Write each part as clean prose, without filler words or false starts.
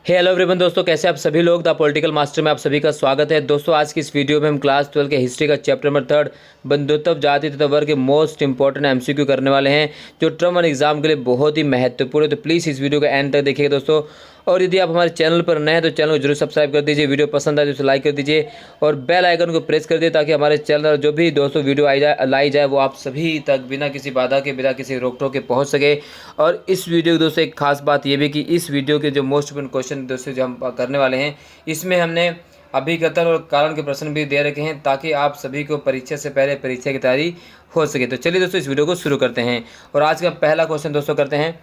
Hello everyone दोस्तों, कैसे आप सभी लोग। द पॉलिटिकल मास्टर में आप सभी का स्वागत है। दोस्तों आज की इस वीडियो में हम क्लास 12 के हिस्ट्री का चैप्टर नंबर 3 बंधुत्व जाति तथा वर्ग के मोस्ट इंपॉर्टेंट एमसीक्यू करने वाले हैं, जो टर्म वन एग्जाम के लिए बहुत ही महत्वपूर्ण है। तो प्लीज़ इस वीडियो को एंड तक देखिएगा दोस्तों। और यदि आप हमारे चैनल पर नए हैं तो चैनल को जरूर सब्सक्राइब कर दीजिए, वीडियो पसंद आए तो उसे लाइक कर दीजिए और बेल आइकन को प्रेस कर दिए, ताकि हमारे चैनल पर जो भी दोस्तों वीडियो लाई जाए वो आप सभी तक बिना किसी बाधा के, बिना किसी रोक टोक के पहुंच सके। और इस वीडियो की दोस्तों एक खास बात ये भी कि इस वीडियो के जो मोस्ट इंपोर्टेंट क्वेश्चन दोस्तों जो हम करने वाले हैं, इसमें हमने अभिकथन और कारण के प्रश्न भी दे रखे हैं, ताकि आप सभी को परीक्षा से पहले परीक्षा की तैयारी हो सके। तो चलिए दोस्तों इस वीडियो को शुरू करते हैं। और आज का पहला क्वेश्चन दोस्तों करते हैं,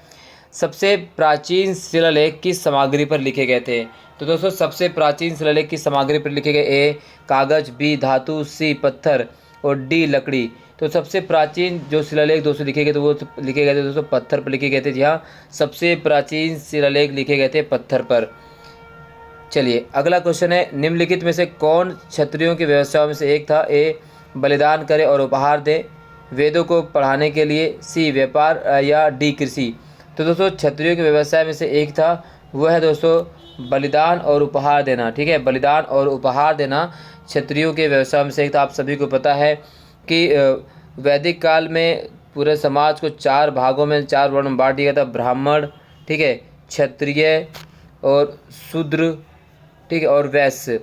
सबसे प्राचीन शिलालेख किस सामग्री पर लिखे गए थे। तो दोस्तों सबसे प्राचीन शिलालेख किस सामग्री पर लिखे गए? ए कागज, बी धातु, सी पत्थर और डी लकड़ी। तो सबसे प्राचीन जो शिलालेख दोस्तों लिखे गए थे वो लिखे गए थे दोस्तों पत्थर पर लिखे गए थे। जी हाँ, सबसे प्राचीन शिलालेख लिखे गए थे पत्थर पर। चलिए अगला क्वेश्चन है, निम्नलिखित में से कौन क्षत्रियों की व्यवस्थाओं में से एक था? ए बलिदान करे और उपहार दे वेदों को पढ़ाने के लिए, सी व्यापार या डी कृषि। तो दोस्तों क्षत्रियों के व्यवसाय में से एक था, वह है दोस्तों बलिदान और उपहार देना। ठीक है, बलिदान और उपहार देना क्षत्रियों के व्यवसाय में से एक था। आप सभी को पता है कि वैदिक काल में पूरे समाज को चार भागों में, चार वर्णों में बांट दिया गया था। ब्राह्मण, ठीक है, क्षत्रिय और शूद्र, ठीक है, और वैश्य।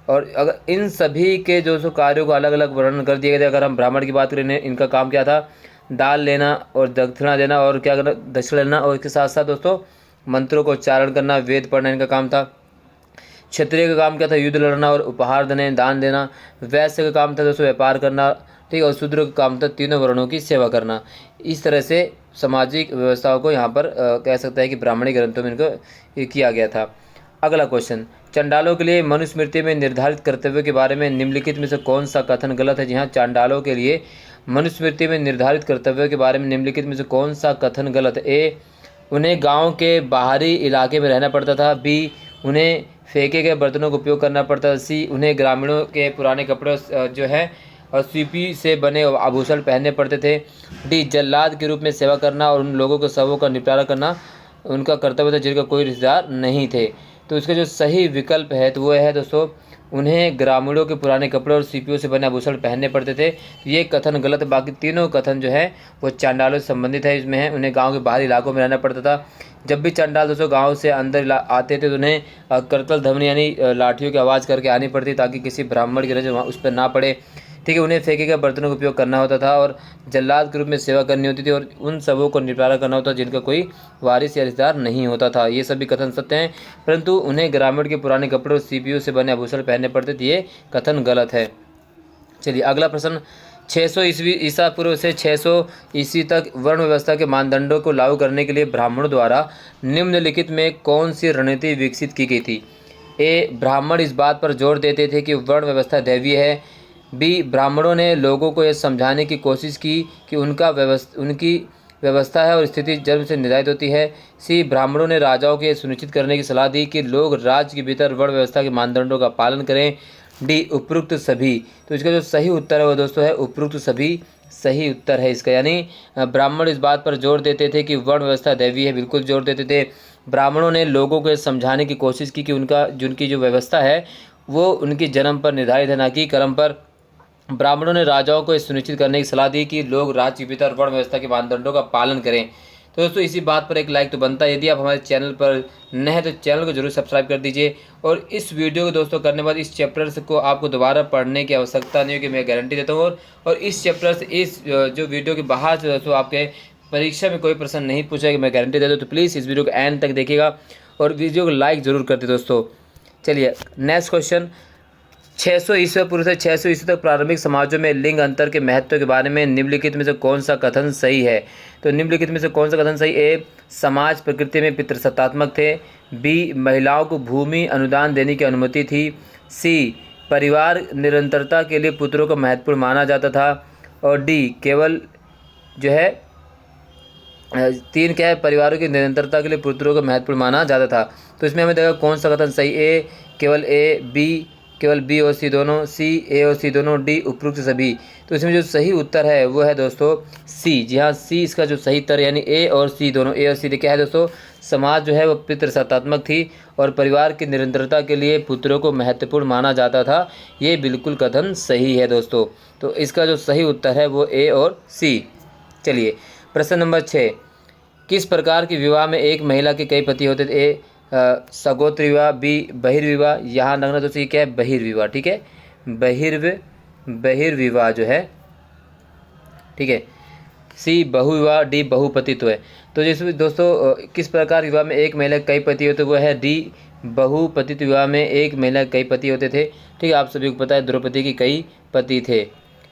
और अगर इन सभी के जो कार्यों को अलग अलग वर्णन कर दिया गया था। अगर हम ब्राह्मण की बात करें, इनका काम क्या था? दाल लेना और दक्षिणा देना, और क्या करना? दक्षिणा लेना, और इसके साथ साथ दोस्तों मंत्रों को उच्चारण करना, वेद पढ़ना इनका काम था। क्षत्रिय का काम क्या था? युद्ध लड़ना और उपहार देने, दान देना। वैश्य का काम था दोस्तों व्यापार करना, ठीक है, और शूद्र का काम था तीनों वर्णों की सेवा करना। इस तरह से सामाजिक व्यवस्थाओं को यहाँ पर कह सकता है कि ब्राह्मणी ग्रंथों में इनको किया गया था। अगला क्वेश्चन, चंडालों के लिए मनुस्मृति में निर्धारित कर्तव्यों के बारे में निम्नलिखित में से कौन सा कथन गलत है? जी हाँ, चांडालों के लिए मनुस्मृति में निर्धारित कर्तव्यों के बारे में निम्नलिखित में से कौन सा कथन गलत है? ए उन्हें गांव के बाहरी इलाके में रहना पड़ता था। बी उन्हें फेंके गए बर्तनों का उपयोग करना पड़ता था। सी उन्हें ग्रामीणों के पुराने कपड़े जो है और सीपी से बने आभूषण पहनने पड़ते थे। डी जल्लाद के रूप में सेवा करना और उन लोगों के शवों का निपटारा करना उनका कर्तव्य था जिनका कोई रिश्तेदार नहीं थे। तो इसका जो सही विकल्प है तो वो है दोस्तों, उन्हें ग्रामीणों के पुराने कपड़े और सीपियों से बने आभूषण पहनने पड़ते थे। ये कथन गलत है। बाकी तीनों कथन जो है वो चांडालों से संबंधित है। इसमें है उन्हें गांव के बाहरी इलाकों में रहना पड़ता था। जब भी चांडाल दोस्तों गांव से अंदर आते थे तो उन्हें करतल ध्वनि यानी लाठियों की आवाज़ करके आनी पड़ती, ताकि किसी ब्राह्मण की नजर उस पर ना पड़े। ठीक है, उन्हें फेंके गए बर्तनों का उपयोग करना होता था और जल्लाद के रूप में सेवा करनी होती थी, और उन सबों को निपटारा करना होता जिनका कोई वारिस या रिश्तेदार नहीं होता था। ये सभी कथन सत्य हैं, परंतु उन्हें ग्रामीण के पुराने कपड़े और सीपीयू से बने आभूषण पहनने पड़ते थे। ये कथन गलत है। चलिए अगला प्रश्न, 600 ईसा पूर्व से 600 ईस्वी तक वर्ण व्यवस्था के मानदंडों को लागू करने के लिए ब्राह्मणों द्वारा निम्नलिखित में कौन सी रणनीति विकसित की गई थी? ए ब्राह्मण इस बात पर जोर देते थे कि वर्ण व्यवस्था दैवीय है। बी ब्राह्मणों ने लोगों को यह समझाने की कोशिश की कि उनकी व्यवस्था है और स्थिति जन्म से निर्धारित होती है। सी ब्राह्मणों ने राजाओं को यह सुनिश्चित करने की सलाह दी कि लोग राज्य के भीतर वर्ण व्यवस्था के मानदंडों का पालन करें। डी उपरोक्त सभी। तो इसका जो सही उत्तर है वो दोस्तों है उपरोक्त सभी, सही उत्तर है इसका। यानी ब्राह्मण इस बात पर जोर देते थे कि वर्ण व्यवस्था दैवीय है, बिल्कुल जोर देते थे। ब्राह्मणों ने लोगों को समझाने की कोशिश की कि उनकी जो व्यवस्था है वो उनकी जन्म पर निर्धारित है, ना कि कर्म पर। ब्राह्मणों ने राजाओं को यह सुनिश्चित करने की सलाह दी कि लोग राज्य के भीतर वर्ण व्यवस्था के मानदंडों का पालन करें। तो दोस्तों इसी बात पर एक लाइक तो बनता है। यदि आप हमारे चैनल पर नए हैं तो चैनल को जरूर सब्सक्राइब कर दीजिए। और इस वीडियो को दोस्तों करने के बाद इस चैप्टर को आपको दोबारा पढ़ने की आवश्यकता नहीं होगी, मैं गारंटी देता हूँ। और इस चैप्टर से इस जो वीडियो के बाहर से दोस्तों आपके परीक्षा में कोई प्रश्न नहीं पूछेगा, मैं गारंटी देता हूँ। तो प्लीज़ इस वीडियो को एंड तक देखिएगा और वीडियो को लाइक ज़रूर कर दे दोस्तों। चलिए नेक्स्ट क्वेश्चन, 600 ईस्वी पूर्व से 600 ईस्वी तक प्रारंभिक समाजों में लिंग अंतर के महत्व के बारे में निम्नलिखित में से कौन सा कथन सही है? तो निम्नलिखित में से कौन सा कथन सही? ए समाज प्रकृति में पितृसत्तात्मक थे। बी महिलाओं को भूमि अनुदान देने की अनुमति थी। सी परिवार निरंतरता के लिए पुत्रों को महत्वपूर्ण माना जाता था। और डी केवल जो है 3 क्या है, परिवारों की निरंतरता के लिए पुत्रों को महत्वपूर्ण माना जाता था। तो इसमें हमें देखा कौन सा कथन सही? ए केवल ए, बी केवल बी और सी दोनों, सी ए और सी दोनों, डी उपरोक्त सभी। तो इसमें जो सही उत्तर है वो है दोस्तों सी। जी हाँ, सी इसका जो सही उत्तर, यानी ए और सी दोनों, ए और सी क्या है दोस्तों समाज जो है वो पितृसत्तात्मक थी और परिवार की निरंतरता के लिए पुत्रों को महत्वपूर्ण माना जाता था। ये बिल्कुल कथन सही है दोस्तों। तो इसका जो सही उत्तर है वो ए और सी। चलिए प्रश्न नंबर 6, किस प्रकार के विवाह में एक महिला के कई पति होते थे? ए सगोत्र विवाह, बी बहिर्विवाह। यहाँ लगना दोस्तों ये क्या है? बहिर्विवाह। ठीक है, बहिर्विवाह जो है, ठीक है। सी बहुविवाह, डी बहुपतित्व है। तो जिसमें दोस्तों किस प्रकार विवाह में एक महिला के कई पति होते, वो है डी बहुपतित्व विवाह में एक महिला के कई पति होते थे। ठीक है, आप सभी को पता है द्रौपदी के कई पति थे।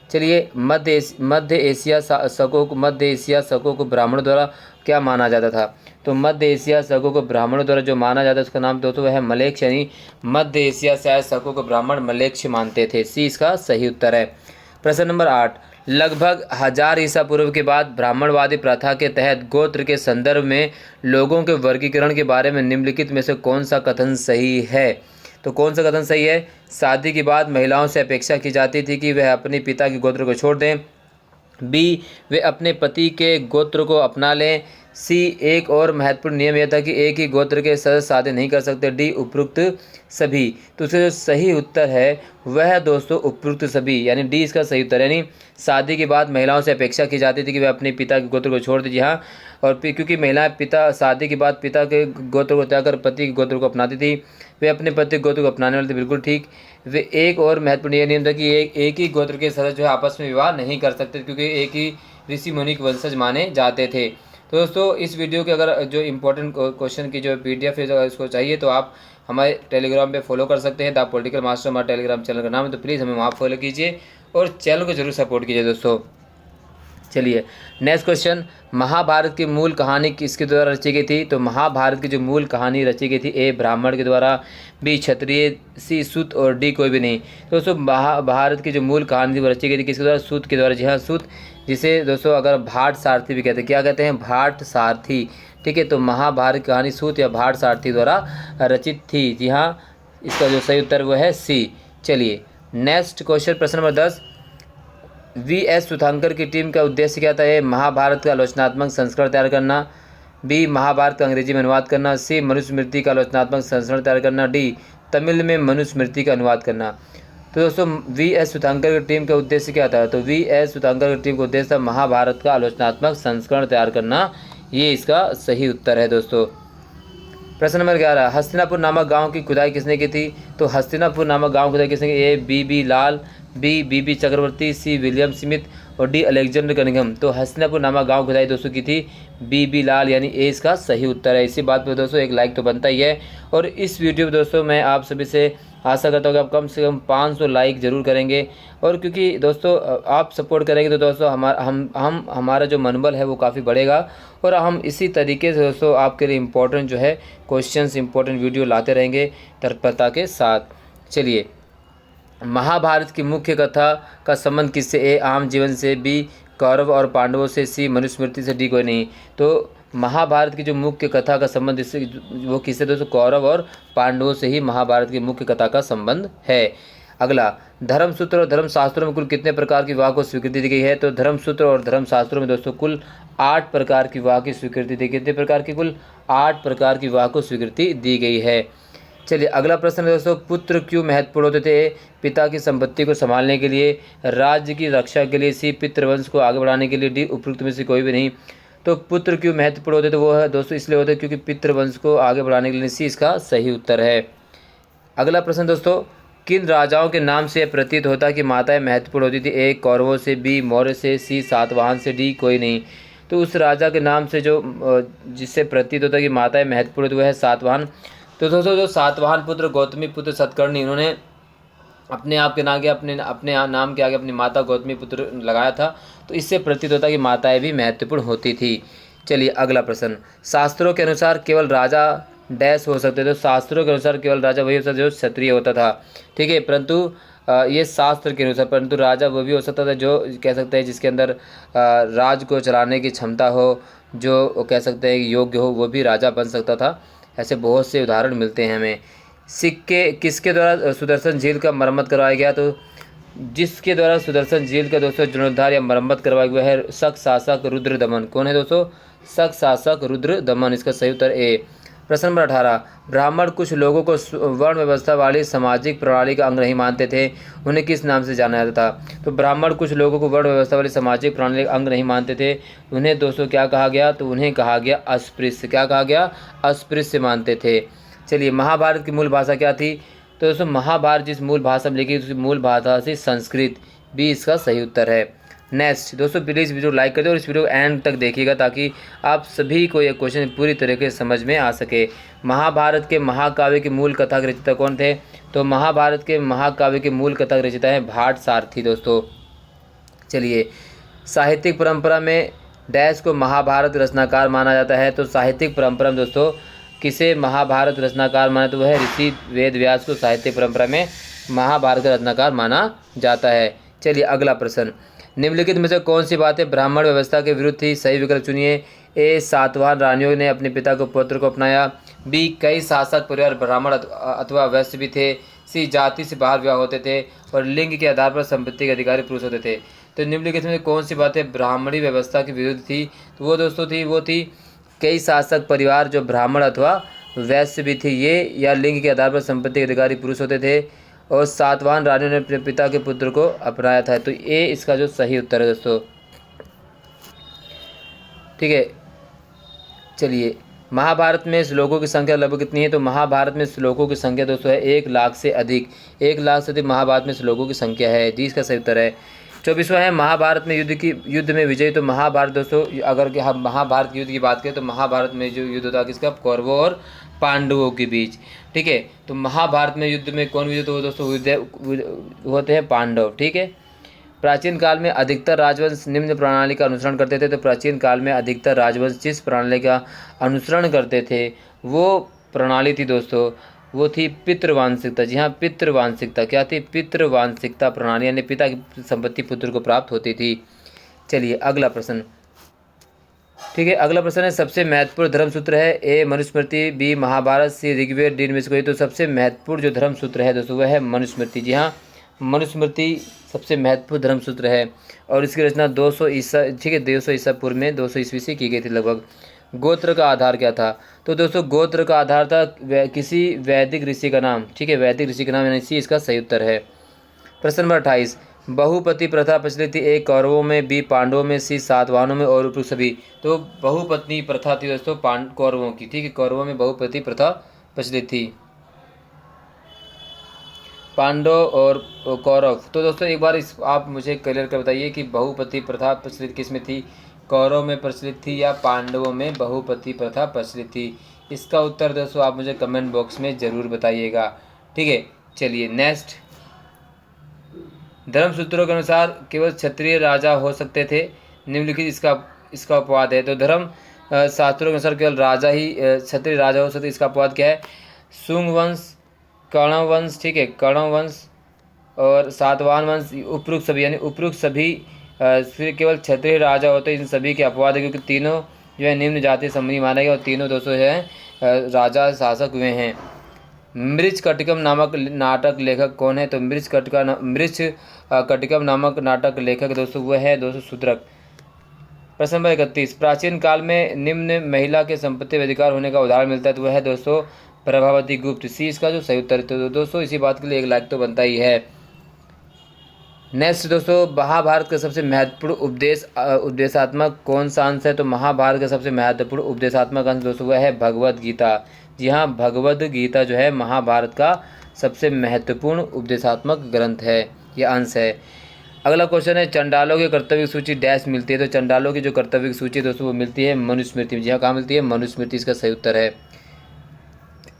चलिए मध्य एशिया शकों को ब्राह्मणों द्वारा क्या माना जाता था? तो मध्य एशिया शकों को ब्राह्मणों द्वारा जो माना जाता है उसका नाम दोस्तों वह है मलेच्छ, यानी मध्य एशिया शायद शकों को ब्राह्मण मलेच्छ मानते थे। सी इसका सही उत्तर है। प्रश्न नंबर 8, लगभग 1000 ईसा पूर्व के बाद ब्राह्मणवादी प्रथा के तहत गोत्र के संदर्भ में लोगों के वर्गीकरण के बारे में निम्नलिखित में से कौन सा कथन सही है? तो कौन सा कथन सही है? शादी के बाद महिलाओं से अपेक्षा की जाती थी कि वह अपने पिता के गोत्र को छोड़ दें। बी, वे अपने पति के गोत्र को अपना लें। सी, एक और महत्वपूर्ण नियम यह था कि एक ही गोत्र के सदस्य शादी नहीं कर सकते। डी, उपरोक्त सभी। तो इसका जो सही उत्तर है वह दोस्तों उपरोक्त सभी, यानी डी इसका सही उत्तर है। यानी शादी के बाद महिलाओं से अपेक्षा की जाती थी कि वे अपने पिता के गोत्र को छोड़ दीजिए। हाँ, और क्योंकि महिलाएं शादी के बाद पिता के गोत्र को त्याग कर पति के गोत्र को अपनाती थी, वे अपने पति के गोत्र को अपनाने वाले थे। बिल्कुल ठीक। वे एक और महत्वपूर्ण यह नियम था कि एक ही गोत्र के सदस्य जो है आपस में विवाह नहीं कर सकते, क्योंकि एक ही ऋषि मुनि के वंशज माने जाते थे। तो दोस्तों इस वीडियो के अगर जो इम्पोर्टेंट क्वेश्चन की जो PDF है अगर इसको चाहिए तो आप हमारे टेलीग्राम पे फॉलो कर सकते हैं। द पॉलिटिकल मास्टर हमारे टेलीग्राम चैनल का नाम है, तो प्लीज़ हमें वहाँ फॉलो कीजिए और चैनल को जरूर सपोर्ट कीजिए दोस्तों। चलिए नेक्स्ट क्वेश्चन, महाभारत की मूल कहानी किसके द्वारा रची गई थी? तो महाभारत की जो मूल कहानी रची गई थी, ए ब्राह्मण के द्वारा, बी क्षत्रिय, सी सूत और डी कोई भी नहीं। तो दोस्तों महाभारत की जो मूल कहानी थी वो रची गई थी किसके द्वारा? सूत के द्वारा। जी हाँ, सूत, जिसे दोस्तों अगर भाट सारथी भी कहते हैं। क्या कहते हैं? भाट सारथी। ठीक है, तो महाभारत की कहानी सूत या भाट सारथी द्वारा रचित थी। जी हाँ, इसका जो सही उत्तर वो है सी। चलिए नेक्स्ट क्वेश्चन, प्रश्न नंबर 10, V.S. सुधांकर की टीम का उद्देश्य क्या था? ए महाभारत का आलोचनात्मक संस्करण तैयार करना, बी महाभारत का अंग्रेजी में अनुवाद करना, सी मनुस्मृति का आलोचनात्मक संस्करण तैयार करना, डी तमिल में मनुस्मृति का अनुवाद करना। तो दोस्तों V.S. सुधांकर की टीम का उद्देश्य क्या था? तो V.S. सुधांकर की टीम का उद्देश्य था महाभारत का आलोचनात्मक संस्करण तैयार करना। ये इसका सही उत्तर है दोस्तों। प्रश्न नंबर 11, हस्तिनापुर नामक गांव की खुदाई किसने की थी? तो हस्तिनापुर नामक गांव की खुदाई किसने की? A B Lal, B Chakravarti, C William Smith और डी अलेक्जेंडर कनिंघम। तो हस्तिनापुर नामक गांव खुदाई दोस्तों की थी बी लाल, यानी ए इसका सही उत्तर है। इसी बात पर दोस्तों एक लाइक तो बनता ही है। और इस वीडियो में दोस्तों मैं आप सभी से आशा करता हूँ कि आप कम से कम 500 लाइक ज़रूर करेंगे। और क्योंकि दोस्तों आप सपोर्ट करेंगे तो दोस्तों हमारा जो मनोबल है वो काफ़ी बढ़ेगा और हम इसी तरीके से दोस्तों आपके लिए इम्पोर्टेंट जो है क्वेश्चंस, इम्पोर्टेंट वीडियो लाते रहेंगे तत्परता के साथ। चलिए, महाभारत की मुख्य कथा का संबंध किससे? ए आम जीवन से, बी कौरव और पांडवों से, सी मनुस्मृति से, डी कोई नहीं। तो महाभारत की जो मुख्य कथा का संबंध इससे वो किससे दोस्तों? कौरव और पांडवों से ही महाभारत की मुख्य कथा का संबंध है। अगला, धर्मसूत्र और धर्मशास्त्रों में कुल कितने प्रकार की विवाह को स्वीकृति दी गई है? तो धर्मसूत्र और धर्मशास्त्रों में दोस्तों कुल 8 प्रकार की विवाह की स्वीकृति दी। कितने प्रकार की? कुल 8 प्रकार की विवाह को स्वीकृति दी गई है। चलिए अगला प्रश्न है दोस्तों, पुत्र क्यों महत्वपूर्ण होते थे? पिता की संपत्ति को संभालने के लिए, राज्य की रक्षा के लिए, सी पितृवंश को आगे बढ़ाने के लिए, डी उपयुक्त में से कोई भी नहीं। तो पुत्र क्यों महत्वपूर्ण होते थे? वो है दोस्तों इसलिए होते क्योंकि पितृवंश को आगे बढ़ाने के लिए। सी इसका सही उत्तर है। अगला प्रश्न दोस्तों, किन राजाओं के नाम से प्रतीत होता कि माताएं महत्वपूर्ण होती थी? ए कौरवों से, बी मौर्य से, सी सातवाहन से, डी कोई नहीं। तो उस राजा के नाम से जो जिससे प्रतीत होता कि माताएं महत्वपूर्ण होती वो है सातवाहन। तो दोस्तों जो सातवाहन पुत्र गौतमी पुत्र सतकर्णी, इन्होंने अपने आप के आगे अपने नाम के आगे अपनी माता गौतमी पुत्र लगाया था, तो इससे प्रतीत होता कि माताएं भी महत्वपूर्ण होती थी। चलिए अगला प्रश्न, शास्त्रों के अनुसार केवल राजा डैश हो सकते थे? तो शास्त्रों के अनुसार केवल राजा वही हो सकता जो क्षत्रिय होता था। ठीक है, परंतु ये शास्त्र के अनुसार, परंतु राजा वो भी हो सकता था जो कह सकते हैं जिसके अंदर राज को चलाने की क्षमता हो, जो कह सकते हैं योग्य हो, वो भी राजा बन सकता था। ऐसे बहुत से उदाहरण मिलते हैं हमें। सिक्के किसके द्वारा सुदर्शन झील का मरम्मत करवाया गया? तो जिसके द्वारा सुदर्शन झील का दोस्तों जीर्णोद्धार या मरम्मत करवाया गया है शक शासक रुद्रदमन। कौन है दोस्तों? शक शासक रुद्रदमन। इसका सही उत्तर ए। प्रश्न नंबर 18, ब्राह्मण कुछ लोगों को वर्ण व्यवस्था वाली सामाजिक प्रणाली का अंग नहीं मानते थे, उन्हें किस नाम से जाना जाता था? तो ब्राह्मण कुछ लोगों को वर्ण व्यवस्था वाली सामाजिक प्रणाली का अंग नहीं मानते थे, उन्हें दोस्तों क्या कहा गया? तो उन्हें कहा गया अस्पृश्य। क्या कहा गया? अस्पृश्य मानते थे। चलिए, महाभारत की मूल भाषा क्या थी? तो दोस्तों महाभारत जिस मूल भाषा में लिखी उसकी मूल भाषा थी संस्कृत। बी इसका सही उत्तर है। नेक्स्ट दोस्तों, प्लीज़ वीडियो लाइक कर दो और इस वीडियो को एंड तक देखिएगा ताकि आप सभी को यह क्वेश्चन पूरी तरीके से समझ में आ सके। महाभारत के महाकाव्य के मूल कथा के रचयिता कौन थे? तो महाभारत के महाकाव्य के मूल कथा के रचयिता है भाट सारथी दोस्तों। चलिए, साहित्यिक परंपरा में डैश को महाभारत रचनाकार माना जाता है। तो साहित्यिक परंपरा में दोस्तों किसे महाभारत रचनाकार माना? तो वह ऋषि वेद व्यास को साहित्य परंपरा में महाभारत का रचनाकार माना जाता है। चलिए, अगला प्रश्न, निम्नलिखित में से कौन सी बातें ब्राह्मण व्यवस्था के विरुद्ध थी? सही विकल्प चुनिए। ए, सातवाहन रानियों ने अपने पिता को पुत्र को अपनाया। बी, कई शासक परिवार ब्राह्मण अथवा वैश्य भी थे। सी, जाति से बाहर विवाह होते थे। और लिंग के आधार पर संपत्ति के अधिकारी पुरुष होते थे। तो निम्नलिखित में कौन सी बातें ब्राह्मणी व्यवस्था के विरुद्ध थी? तो वो दोस्तों थी कई शासक परिवार जो ब्राह्मण अथवा वैश्य भी थे ये, या लिंग के आधार पर संपत्ति के अधिकारी पुरुष होते थे। और सातवाहन रानियों ने अपने पिता के पुत्र को अपनाया था। तो ये इसका जो सही उत्तर है दोस्तों। ठीक है, चलिए, महाभारत में श्लोकों की संख्या लगभग कितनी है? तो महाभारत में श्लोकों की संख्या दोस्तों है 1 लाख से अधिक। 1 लाख से अधिक महाभारत में श्लोकों की संख्या है। जी इसका सही उत्तर है। 24वां है महाभारत में युद्ध में विजय। तो महाभारत दोस्तों अगर हम महाभारत युद्ध की बात करें तो महाभारत में जो युद्ध था किसका? कौरवों और पांडवों के बीच। ठीक है, तो महाभारत में युद्ध में कौन विजय तो दोस्तों होते हैं पांडव। ठीक है, प्राचीन काल में अधिकतर राजवंश निम्न प्रणाली का अनुसरण करते थे। तो प्राचीन काल में अधिकतर राजवंश जिस प्रणाली का अनुसरण करते थे वो प्रणाली थी दोस्तों, वो थी पितृवांशिकता। जी हाँ, पितृवांशिकता। क्या थी? पितृवांशिकता प्रणाली, यानी पिता की संपत्ति पुत्र को प्राप्त होती थी। चलिए, अगला प्रश्न। ठीक है, अगला प्रश्न है सबसे महत्वपूर्ण धर्म सूत्र है। ए, मनुस्मृति। बी, महाभारत। सी, ऋग्वेद। डी, में से कोई। तो सबसे महत्वपूर्ण जो धर्म सूत्र है दोस्तों वह है मनुस्मृति। जी हाँ, मनुस्मृति सबसे महत्वपूर्ण धर्म सूत्र है और इसकी रचना 200 ईसा पूर्व में 200 ईस्वी से की गई थी लगभग। गोत्र का आधार क्या था? तो दोस्तों गोत्र का आधार था किसी वैदिक ऋषि का नाम। ठीक है, वैदिक ऋषि का नाम, यानी सी इसका सही उत्तर है। प्रश्न नंबर 28, बहुपति प्रथा प्रचलित थी। ए, कौरवों में। बी, पांडवों में। सी, सातवाहनों में। और उपयुक्त सभी। तो बहुपत्नी प्रथा थी दोस्तों कौरवों की। ठीक है, कौरवों में बहुपति प्रथा प्रचलित थी। पांडव और कौरव। तो दोस्तों एक बार आप मुझे क्लियर कर बताइए कि बहुपति प्रथा प्रचलित किस में थी? कौरव में प्रचलित थी या पांडवों में बहुपति प्रथा प्रचलित थी? इसका उत्तर दोस्तों आप मुझे कमेंट बॉक्स में ज़रूर बताइएगा। ठीक है, चलिए नेक्स्ट। धर्म सूत्रों के अनुसार केवल क्षत्रिय राजा हो सकते थे। निम्नलिखित इसका अपवाद है। तो धर्म शास्त्रों के अनुसार केवल राजा ही क्षत्रिय राजा हो सकते। इसका अपवाद क्या है? शुंग वंश, कर्ण वंश। ठीक है, कर्ण वंश और सातवाहन वंश, उपयुक्त सभी, यानी उपयुक्त सभी फिर केवल क्षत्रिय राजा होते। इन सभी के अपवाद है क्योंकि तीनों जो है निम्न जाति संबंधी माने गए और तीनों दोस्तों है राजा शासक हुए हैं। मृच कटिकम नामक नाटक लेखक कौन है? तो मृच कटिकम नामक नाटक लेखक दोस्तों वह है दोस्तों शूद्रक। प्रश्न नंबर 31, प्राचीन काल में निम्न महिला के संपत्ति अधिकार होने का उदाहरण मिलता है। तो वह है दोस्तों प्रभावती गुप्त। सी इसका जो सही उत्तर है। तो दोस्तों इसी बात के लिए 1 लाइक तो बनता ही है। नेक्स्ट दोस्तों, महाभारत का सबसे महत्वपूर्ण उपदेशात्मक कौन सा अंश है? तो महाभारत का सबसे महत्वपूर्ण उपदेशात्मक अंश दोस्तों वह है भगवद गीता। जी हाँ, भगवद गीता जो है महाभारत का सबसे महत्वपूर्ण उपदेशात्मक ग्रंथ है, यह अंश है। अगला क्वेश्चन है चंडालों की कर्तव्य सूची डैश मिलती है। तो चंडालों की जो कर्तव्य सूची दोस्तों वो मिलती है मनुस्मृति में। जी हाँ, कहाँ मिलती है? मनुस्मृति इसका सही उत्तर है।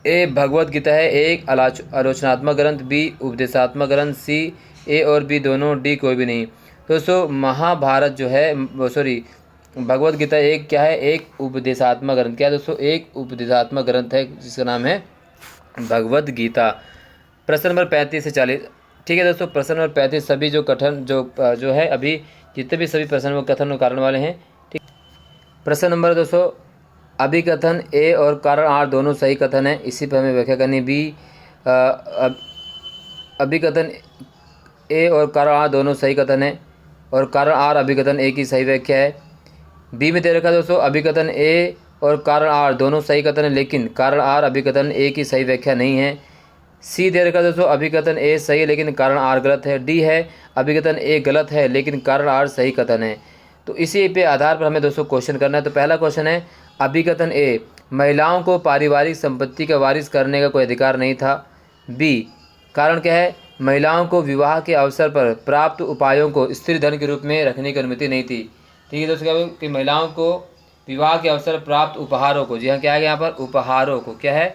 ए, भगवद गीता है एक आलोचनात्मक ग्रंथ। बी, उपदेशात्मक ग्रंथ। सी, ए और बी दोनों। डी, कोई भी नहीं। दोस्तों महाभारत जो है भगवद गीता एक क्या है? एक उपदेशात्मक ग्रंथ। क्या है दोस्तों? एक उपदेशात्मक ग्रंथ है जिसका नाम है भगवद गीता। प्रश्न नंबर 35 से 40। ठीक है दोस्तों, प्रश्न नंबर 35 सभी जो कथन जो है अभी जितने भी सभी प्रश्न वो कथन और कारण वाले हैं। ठीक, प्रश्न नंबर दोस्तों अभिकथन ए और कारण आर दोनों सही कथन है, इसी पर हमें व्याख्या करनी। बी, अभिकथन ए और कारण आर दोनों सही कथन है और कारण आर अभिकथन ए की सही व्याख्या है। बी में दे रखा है दोस्तों अभिकथन ए और कारण आर दोनों सही कथन है लेकिन कारण आर अभिकथन ए की सही व्याख्या नहीं है। सी दे रखा है दोस्तों अभिकथन ए सही है लेकिन कारण आर गलत है। डी है अभिकथन ए गलत है लेकिन कारण आर सही कथन है। तो इसी पे आधार पर हमें दोस्तों क्वेश्चन करना है। तो पहला क्वेश्चन है अभिकथन ए महिलाओं को पारिवारिक संपत्ति का वारिस करने का कोई अधिकार नहीं था। बी कारण क्या है महिलाओं को विवाह के अवसर पर प्राप्त उपायों को स्त्री धन के रूप में रखने की अनुमति नहीं थी। ठीक है दोस्तों, क्या कि महिलाओं को विवाह के अवसर पर प्राप्त उपहारों को, जी हाँ क्या है यहाँ पर उपहारों को, क्या है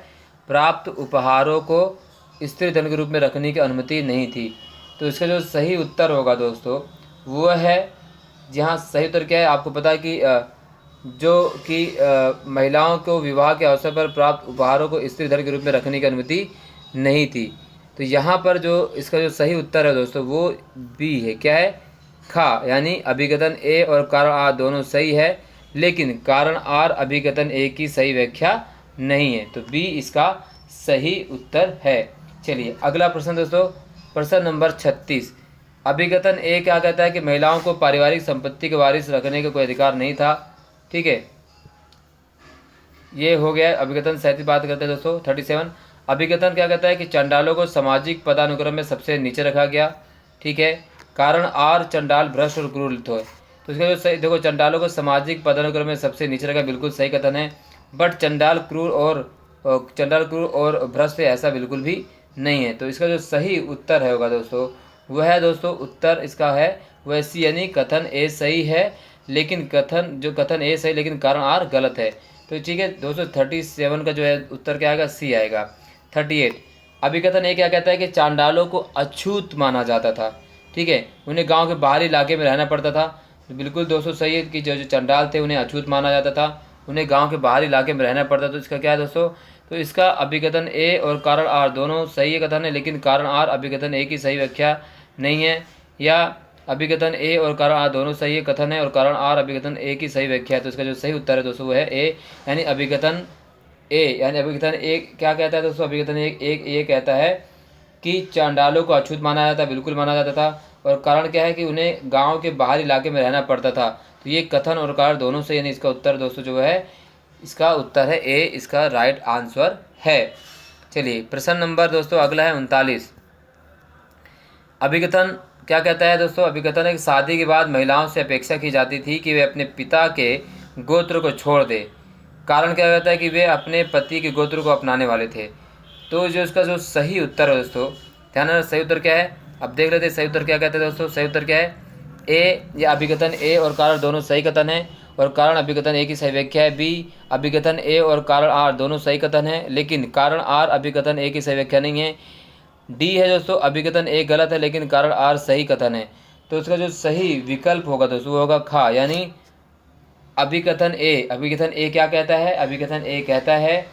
प्राप्त उपहारों को स्त्री धन के रूप में रखने की अनुमति नहीं थी। तो इसका जो सही उत्तर होगा दोस्तों वो है, जहाँ सही उत्तर क्या है आपको पता है कि जो कि महिलाओं को विवाह के अवसर पर प्राप्त उपहारों को स्त्री धन के रूप में रखने की अनुमति नहीं थी। तो यहाँ पर जो इसका जो सही उत्तर है दोस्तों वो बी है, क्या है खा, यानी अभिकथन ए और कारण आर दोनों सही है लेकिन कारण आर अभिकथन ए की सही व्याख्या नहीं है। तो बी इसका सही उत्तर है। चलिए अगला प्रश्न दोस्तों, प्रश्न नंबर 36। अभिकथन ए क्या कहता है कि महिलाओं को पारिवारिक संपत्ति के वारिस रखने का कोई अधिकार नहीं था। ठीक है, ये हो गया अभिकथन। 37 बात करते हैं दोस्तों 37। अभिकथन क्या कहता है कि चंडालों को सामाजिक पदानुक्रम में सबसे नीचे रखा गया। ठीक है, कारण आर चंडाल भ्रष्ट और क्रूर थे। तो इसका जो सही देखो, चंडालों को सामाजिक पदानुक्रम में सबसे नीचे रखा, बिल्कुल सही कथन है। बट चंडाल क्रूर और भ्रष्ट ऐसा बिल्कुल भी नहीं है। तो इसका जो सही उत्तर है होगा दोस्तों वह है दोस्तों उत्तर इसका है वह सी, यानी कथन ए सही है लेकिन कथन ए सही लेकिन कारण आर गलत है। तो ठीक है दोस्तों 37 का जो है उत्तर क्या आएगा, सी आएगा। 38 अभिकथन ए क्या कहता है कि चांडालों को अछूत माना जाता था। ठीक है, उन्हें गांव के बाहरी इलाके में रहना पड़ता था। तो बिल्कुल दोस्तों सही है कि जो चंडाल थे उन्हें अछूत माना जाता था, उन्हें गांव के बाहरी इलाके में रहना पड़ता। तो इसका क्या है दोस्तों, तो इसका अभिकथन ए और कारण आर दोनों सही कथन है लेकिन कारण आर अभिकथन ए की सही व्याख्या नहीं है, या अभिकथन ए और कारण आर दोनों सही कथन है और कारण आर अभिकथन ए की सही व्याख्या है। तो इसका जो सही उत्तर है दोस्तों वो है ए, यानी अभिकथन ए, यानी अभिकथन ए क्या कहता है दोस्तों, अभिकथन ए कहता है कि चांडालों को अछूत माना जाता, बिल्कुल माना जाता था। और कारण क्या है कि उन्हें गांव के बाहरी इलाके में रहना पड़ता था। तो ये कथन और कारण दोनों से, यानी इसका उत्तर दोस्तों जो है इसका उत्तर है ए, इसका राइट आंसर है। चलिए प्रश्न नंबर दोस्तों अगला है 39। अभिकथन क्या कहता है दोस्तों, अभिकथन है कि शादी के बाद महिलाओं से अपेक्षा की जाती थी कि वे अपने पिता के गोत्र को छोड़ दे। कारण क्या कहता है कि वे अपने पति के गोत्र को अपनाने वाले थे। तो जो इसका जो सही उत्तर है दोस्तों, ध्यान रखना सही उत्तर क्या है, अब देख लेते हैं सही उत्तर क्या कहते हैं दोस्तों। सही उत्तर क्या है, ए, या अभिकथन ए और कारण दोनों सही कथन है और कारण अभिकथन ए की सही व्याख्या है। बी अभिकथन ए और कारण आर दोनों सही कथन है लेकिन कारण आर अभिकथन ए की सही व्याख्या नहीं है। डी है दोस्तों अभिकथन ए गलत है लेकिन कारण आर सही कथन है। तो इसका जो सही विकल्प होगा दोस्तों वो होगा खा, यानी अभिकथन ए। अभिकथन ए क्या कहता है, अभिकथन ए कहता है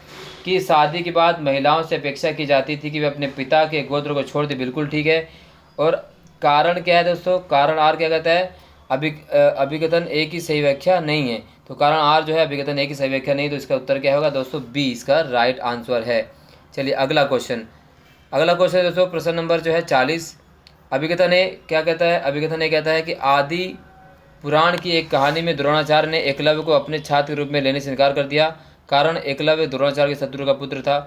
कि शादी के बाद महिलाओं से अपेक्षा की जाती थी कि वे अपने पिता के गोत्र को छोड़ दे, बिल्कुल ठीक है। और कारण क्या है दोस्तों, कारण आर क्या कहता है, अभिकथन ए की सही व्याख्या नहीं है। तो कारण आर जो है अभिकथन ए की सही व्याख्या नहीं, तो इसका उत्तर क्या होगा दोस्तों, बी इसका राइट आंसर है। चलिए अगला क्वेश्चन है दोस्तों, प्रश्न नंबर जो है 40। अभिकथन ए क्या कहता है, अभिकथन ए कहता है कि आदि पुराण की एक कहानी में द्रोणाचार्य ने एकलव्य को अपने छात्र के रूप में लेने से इनकार कर दिया। कारण एकलव्य द्रोणाचार्य के शत्रु का पुत्र था।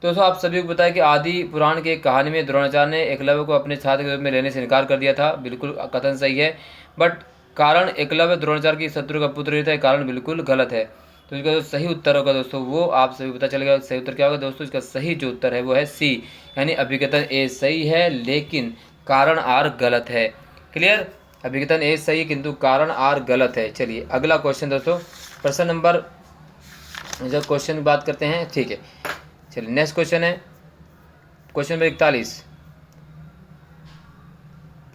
दोस्तों आप सभी को पता है कि आदि पुराण की एक कहानी में द्रोणाचार्य ने एकलव्य को अपने छात्र के रूप में लेने से इनकार कर दिया था, बिल्कुल कथन सही है। बट कारण एकलव्य द्रोणाचार्य की शत्रु का पुत्र ही था, कारण बिल्कुल गलत है। तो इसका जो सही उत्तर होगा दोस्तों वो आप सभी पता चलेगा। सही उत्तर क्या होगा दोस्तों, इसका सही जो उत्तर है वो है सी, यानी अभिकथन ए सही है लेकिन कारण आर गलत है। क्लियर, अभिकथन ए सही किंतु कारण आर गलत है। चलिए अगला क्वेश्चन दोस्तों, प्रश्न नंबर जब क्वेश्चन की बात करते हैं, ठीक है। चलिए नेक्स्ट क्वेश्चन है क्वेश्चन नंबर 41।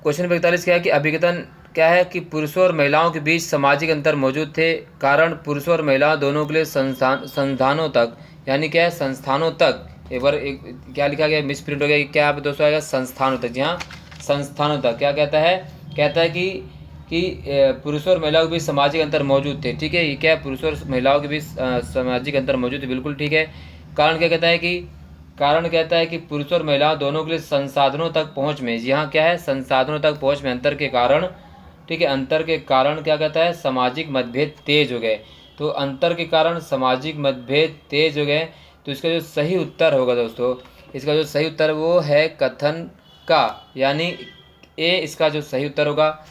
क्वेश्चन नंबर 41 क्या है कि अभिकथन क्या है कि पुरुषों और महिलाओं के बीच सामाजिक अंतर मौजूद थे। कारण पुरुषों और महिलाओं दोनों के लिए संस्थानों तक, यानी क्या है संस्थानों तक, एक बार क्या लिखा गया मिस प्रिंट हो गया, क्या आप दोस्तों आएगा संस्थानों तक। जी हाँ संस्थानों तक क्या कहता है, कहता है कि पुरुषों और महिलाओं के बीच सामाजिक अंतर मौजूद थे। ठीक है, ये क्या है पुरुषों और महिलाओं के बीच सामाजिक अंतर मौजूद है, बिल्कुल ठीक है। कारण क्या कहता है कि कारण कहता है कि पुरुषों और महिलाओं दोनों के लिए संसाधनों तक पहुंच में, यहाँ क्या है, संसाधनों तक पहुंच में अंतर के कारण, ठीक है, अंतर के कारण क्या कहता है, सामाजिक मतभेद तेज हो गए। तो अंतर के कारण सामाजिक मतभेद तेज हो गए। तो इसका जो सही उत्तर होगा दोस्तों, इसका जो सही उत्तर वो है कथन का, यानी ए इसका जो सही उत्तर होगा।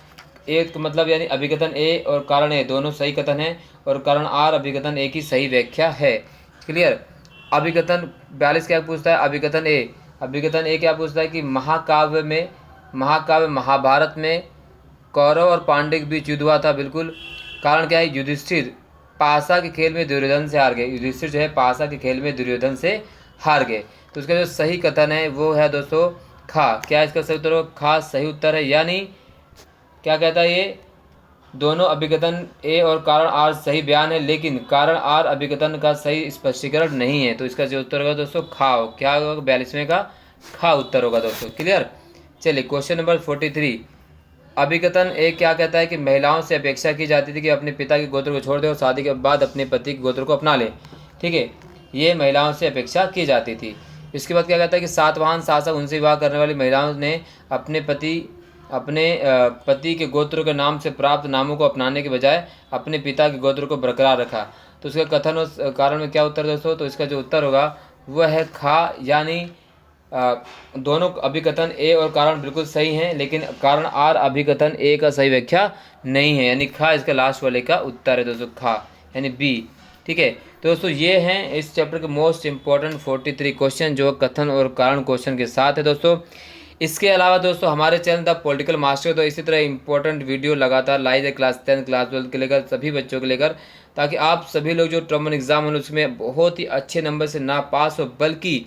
ए का मतलब यानी अभिकथन ए और कारण ए दोनों सही कथन है, और कारण आर अभिकथन ए की सही व्याख्या है। क्लियर। अभिकथन 42 क्या पूछता है, अभिकथन ए क्या पूछता है कि महाकाव्य महाभारत में कौरव और पांडव के बीच युद्ध हुआ था। बिल्कुल। कारण क्या है, युधिष्ठिर पासा के खेल में दुर्योधन से हार गए। युधिष्ठिर जो है पासा के खेल में दुर्योधन से हार गए। तो उसका जो सही कथन है वो है दोस्तों खा। क्या इसका सही उत्तर हो, खा सही उत्तर है। यानी क्या कहता है, ये दोनों अभिकथन ए और कारण आर सही बयान है, लेकिन कारण आर अभिकथन का सही स्पष्टीकरण नहीं है। तो इसका जो उत्तर होगा दोस्तों खा हो। क्या होगा, 42वें का खा उत्तर होगा दोस्तों। क्लियर। चलिए क्वेश्चन नंबर 43। अभिकथन ए क्या कहता है कि महिलाओं से अपेक्षा की जाती थी कि अपने पिता के गोत्र को छोड़ दे और शादी के बाद अपने पति के गोत्र को अपना ले। ठीक है, ये महिलाओं से अपेक्षा की जाती थी। इसके बाद क्या कहता है कि सातवाहन शासक उनसे विवाह करने वाली महिलाओं ने अपने पति के गोत्र के नाम से प्राप्त नामों को अपनाने के बजाय अपने पिता के गोत्र को बरकरार रखा। तो उसका कथन और कारण में क्या उत्तर दोस्तों, तो इसका जो उत्तर होगा वह है खा। यानी दोनों अभिकथन ए और कारण बिल्कुल सही हैं, लेकिन कारण आर अभिकथन ए का सही व्याख्या नहीं है, यानी खा इसका लास्ट वाले का उत्तर है दोस्तों, खा यानी बी। ठीक है, तो दोस्तों ये हैं इस चैप्टर के मोस्ट इंपॉर्टेंट 43 क्वेश्चन जो कथन और कारण क्वेश्चन के साथ है दोस्तों। इसके अलावा दोस्तों हमारे चैनल द पॉलिटिकल मास्टर तो इसी तरह इंपॉर्टेंट वीडियो लगातार लाइव है क्लास 10 क्लास 12 के लेकर सभी बच्चों को लेकर, ताकि आप सभी लोग जो टर्म वन एग्जाम हो उसमें बहुत ही अच्छे नंबर से ना पास हो, बल्कि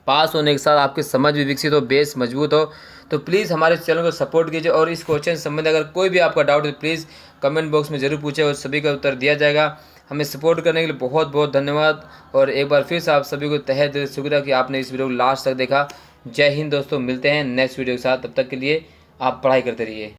पास होने के साथ आपकी समझ भी विकसित हो, बेस मजबूत हो। तो प्लीज़ हमारे चैनल को सपोर्ट कीजिए, और इस क्वेश्चन संबंधी अगर कोई भी आपका डाउट है तो प्लीज़ कमेंट बॉक्स में ज़रूर पूछे और सभी का उत्तर दिया जाएगा। हमें सपोर्ट करने के लिए बहुत बहुत धन्यवाद, और एक बार फिर से आप सभी को तहे दिल से शुक्रिया कि आपने इस वीडियो को लास्ट तक देखा। जय हिंद दोस्तों, मिलते हैं नेक्स्ट वीडियो के साथ, तब तक के लिए आप पढ़ाई करते रहिए।